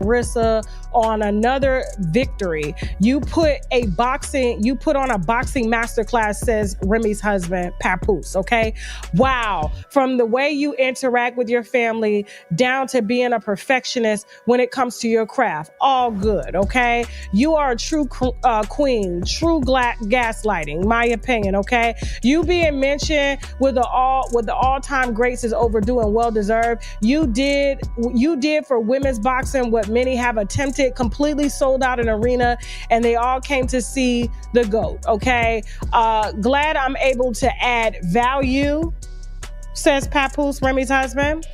Claressa on another victory. You put on a boxing masterclass, says Remy's husband, Papoose, okay? Wow. From the way you interact with your family down to being a perfectionist when it comes to your craft, all good, okay? You are a true queen, true gaslighting, my opinion, okay? You being mentioned with the all-time greats is overdue and well-deserved. You did for women's boxing what many have attempted, completely sold out an arena, and they all came to see the GOAT, okay? Glad I'm able to add value, says Papoose, Remy's husband,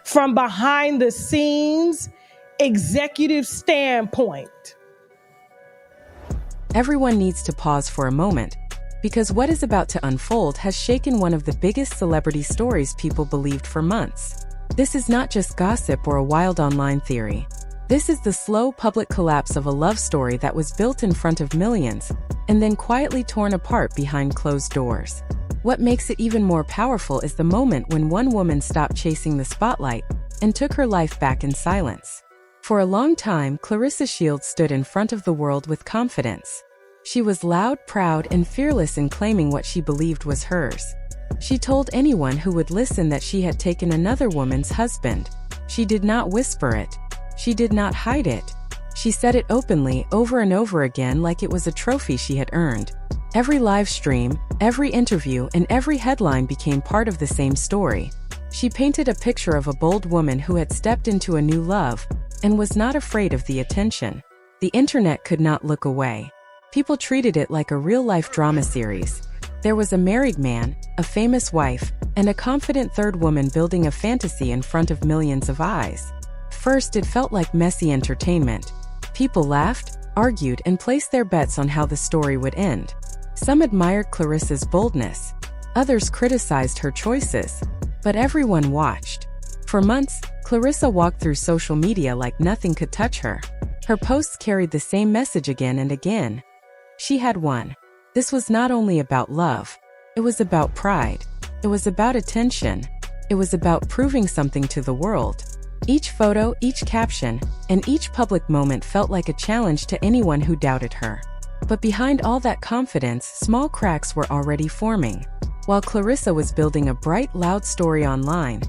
from behind the scenes executive standpoint. Everyone needs to pause for a moment, because what is about to unfold has shaken one of the biggest celebrity stories people believed for months. This is not just gossip or a wild online theory. This is the slow public collapse of a love story that was built in front of millions and then quietly torn apart behind closed doors. What makes it even more powerful is the moment when one woman stopped chasing the spotlight and took her life back in silence. For a long time, Claressa Shields stood in front of the world with confidence. She was loud, proud, and fearless in claiming what she believed was hers. She told anyone who would listen that she had taken another woman's husband. She did not whisper it. She did not hide it. She said it openly, over and over again, like it was a trophy she had earned. Every live stream, every interview, and every headline became part of the same story. She painted a picture of a bold woman who had stepped into a new love and was not afraid of the attention. The internet could not look away. People treated it like a real-life drama series. There was a married man, a famous wife, and a confident third woman building a fantasy in front of millions of eyes. First, it felt like messy entertainment. People laughed, argued, and placed their bets on how the story would end. Some admired Claressa's boldness. Others criticized her choices. But everyone watched. For months, Claressa walked through social media like nothing could touch her. Her posts carried the same message again and again. She had won. This was not only about love. It was about pride. It was about attention. It was about proving something to the world. Each photo, each caption, and each public moment felt like a challenge to anyone who doubted her. But behind all that confidence, small cracks were already forming. While Claressa was building a bright, loud story online,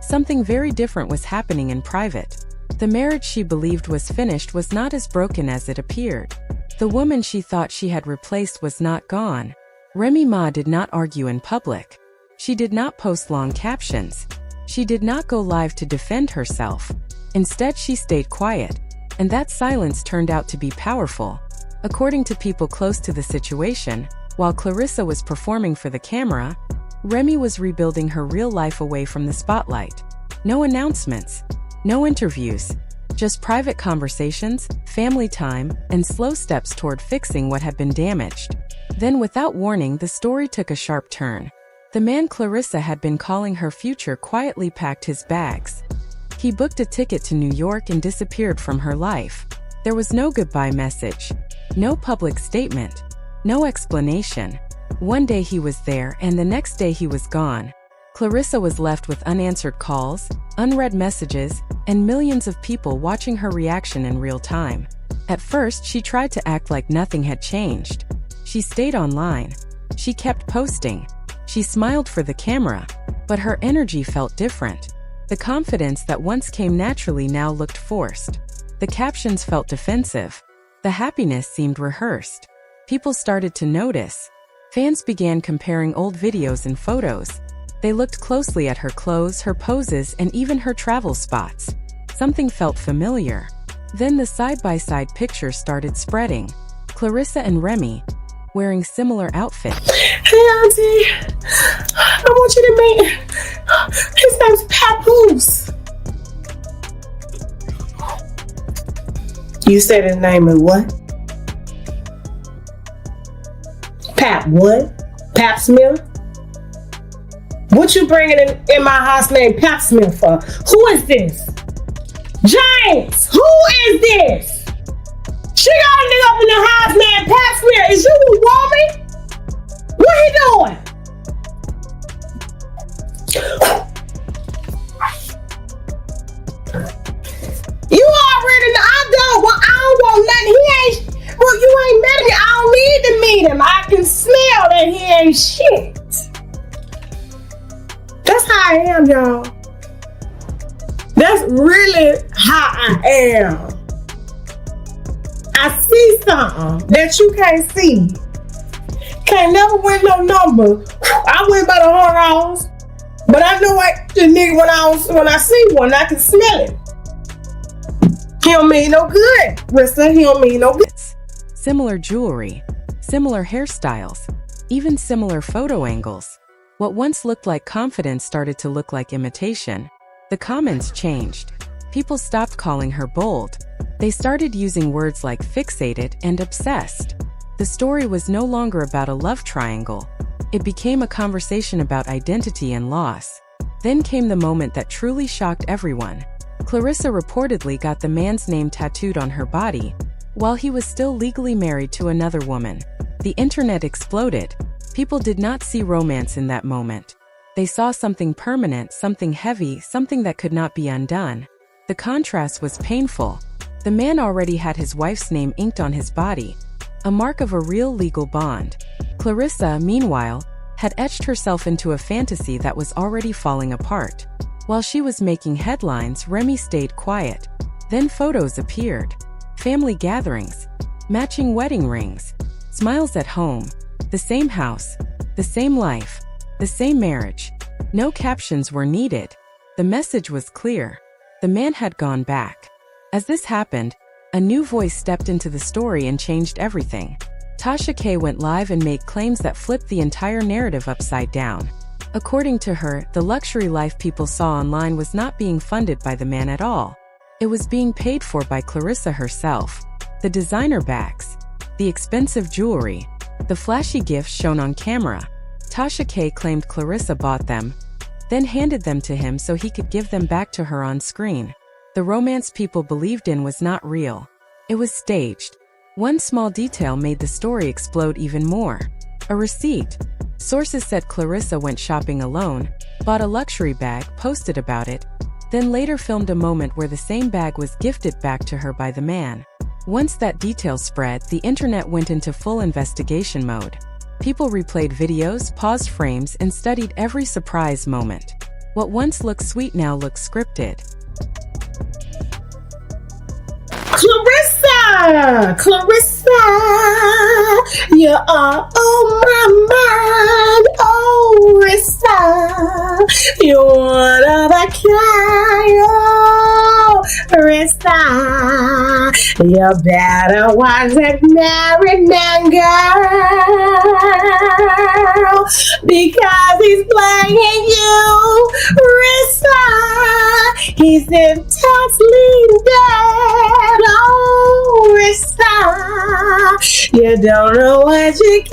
something very different was happening in private. The marriage she believed was finished was not as broken as it appeared. The woman she thought she had replaced was not gone. Remy Ma did not argue in public. She did not post long captions. She did not go live to defend herself. Instead, she stayed quiet, and that silence turned out to be powerful. According to people close to the situation, while Claressa was performing for the camera, Remy was rebuilding her real life away from the spotlight. No announcements, no interviews, just private conversations, family time, and slow steps toward fixing what had been damaged. Then, without warning, the story took a sharp turn. The man Claressa had been calling her future quietly packed his bags. He booked a ticket to New York and disappeared from her life. There was no goodbye message, no public statement, no explanation. One day he was there, and the next day he was gone. Claressa was left with unanswered calls, unread messages, and millions of people watching her reaction in real time. At first, she tried to act like nothing had changed. She stayed online. She kept posting. She smiled for the camera, but her energy felt different. The confidence that once came naturally now looked forced. The captions felt defensive. The happiness seemed rehearsed. People started to notice. Fans began comparing old videos and photos. They looked closely at her clothes, her poses, and even her travel spots. Something felt familiar. Then the side-by-side pictures started spreading. Claressa and Remy, wearing similar outfits. Hey, Auntie. I want you to meet. His name's Papoose. You said his name is what? Pap what? Pap Smith? What you bringing in my house named Pap Smith for? Who is this? James, who is this? She got a nigga up in the house named Pap Smith. Is you a woman? What he doing? You already know. I and I see something that you can't see. Can't never win no number. I went by the horse, but I know the nigga when I see one, I can smell it. He don't mean no good, Rissa. He don't mean no good. Similar jewelry, similar hairstyles, even similar photo angles. What once looked like confidence started to look like imitation. The comments changed. People stopped calling her bold. They started using words like fixated and obsessed. The story was no longer about a love triangle. It became a conversation about identity and loss. Then came the moment that truly shocked everyone. Claressa reportedly got the man's name tattooed on her body, while he was still legally married to another woman. The internet exploded. People did not see romance in that moment. They saw something permanent, something heavy, something that could not be undone. The contrast was painful. The man already had his wife's name inked on his body, a mark of a real legal bond. Claressa, meanwhile, had etched herself into a fantasy that was already falling apart. While she was making headlines, Remy stayed quiet. Then photos appeared. Family gatherings, matching wedding rings, smiles at home, the same house, the same life, the same marriage. No captions were needed. The message was clear. The man had gone back. As this happened, a new voice stepped into the story and changed everything. Tasha K went live and made claims that flipped the entire narrative upside down. According to her, the luxury life people saw online was not being funded by the man at all. It was being paid for by Claressa herself. The designer bags, the expensive jewelry, the flashy gifts shown on camera. Tasha K claimed Claressa bought them, then handed them to him so he could give them back to her on screen. The romance people believed in was not real. It was staged. One small detail made the story explode even more. A receipt. Sources said Claressa went shopping alone, bought a luxury bag, posted about it, then later filmed a moment where the same bag was gifted back to her by the man. Once that detail spread, the internet went into full investigation mode. People replayed videos, paused frames, and studied every surprise moment. What once looked sweet now looks scripted. Claressa, you are on my mind, oh Rissa, you're one of a kind, oh Rissa, you better watch that married man, girl, because he's playing you, Rissa, he's intensely dead, oh Rissa, you don't know what you get.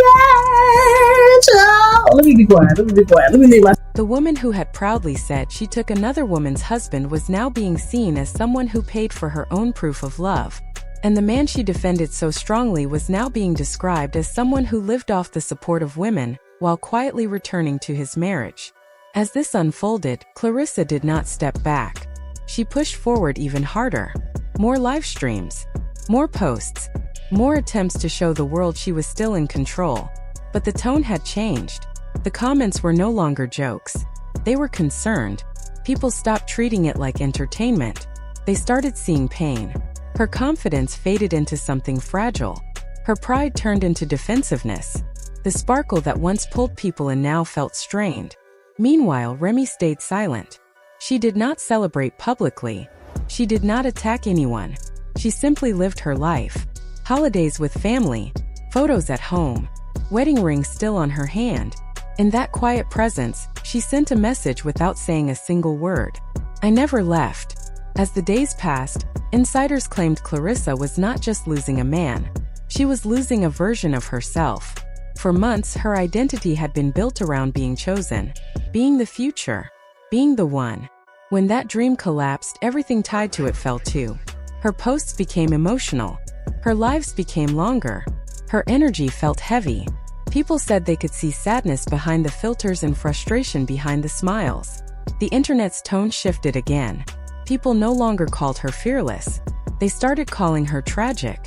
Oh, let me be quiet. Let me leave my... The woman who had proudly said she took another woman's husband was now being seen as someone who paid for her own proof of love. And the man she defended so strongly was now being described as someone who lived off the support of women while quietly returning to his marriage. As this unfolded, Claressa did not step back. She pushed forward even harder. More live streams, more posts, more attempts to show the world she was still in control. But the tone had changed. The comments were no longer jokes. They were concerned. People stopped treating it like entertainment. They started seeing pain. Her confidence faded into something fragile. Her pride turned into defensiveness. The sparkle that once pulled people in now felt strained. Meanwhile, Remy stayed silent. She did not celebrate publicly. She did not attack anyone. She simply lived her life. Holidays with family, photos at home, wedding ring still on her hand. In that quiet presence, she sent a message without saying a single word. I never left. As the days passed, insiders claimed Claressa was not just losing a man. She was losing a version of herself. For months, her identity had been built around being chosen, being the future, being the one. When that dream collapsed, everything tied to it fell too. Her posts became emotional. Her lives became longer. Her energy felt heavy. People said they could see sadness behind the filters and frustration behind the smiles. The internet's tone shifted again. People no longer called her fearless. They started calling her tragic.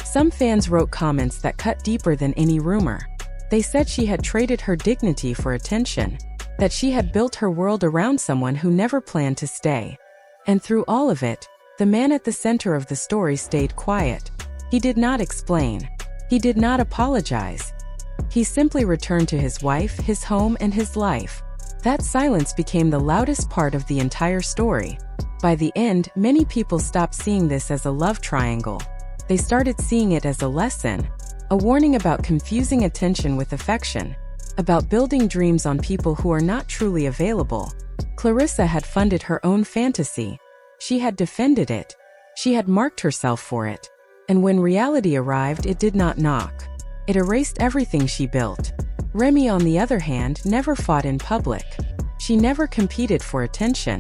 Some fans wrote comments that cut deeper than any rumor. They said she had traded her dignity for attention, that she had built her world around someone who never planned to stay. And through all of it, The man at the center of the story stayed quiet. He did not explain. He did not apologize. He simply returned to his wife, his home, and his life. That silence became the loudest part of the entire story. By the end, many people stopped seeing this as a love triangle. They started seeing it as a lesson, a warning about confusing attention with affection, about building dreams on people who are not truly available. Claressa had funded her own fantasy. She had defended it. She had marked herself for it. And when reality arrived, it did not knock. It erased everything she built. Remy, on the other hand, never fought in public. She never competed for attention.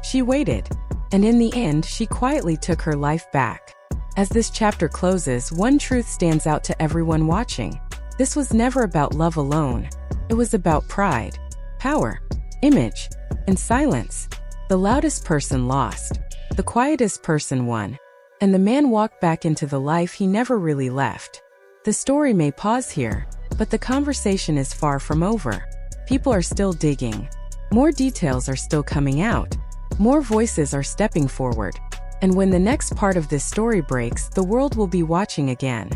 She waited. And in the end, she quietly took her life back. As this chapter closes, one truth stands out to everyone watching. This was never about love alone. It was about pride, power, image, and silence. The loudest person lost. The quietest person won. And the man walked back into the life he never really left. The story may pause here, but the conversation is far from over. People are still digging. More details are still coming out. More voices are stepping forward. And when the next part of this story breaks, the world will be watching again.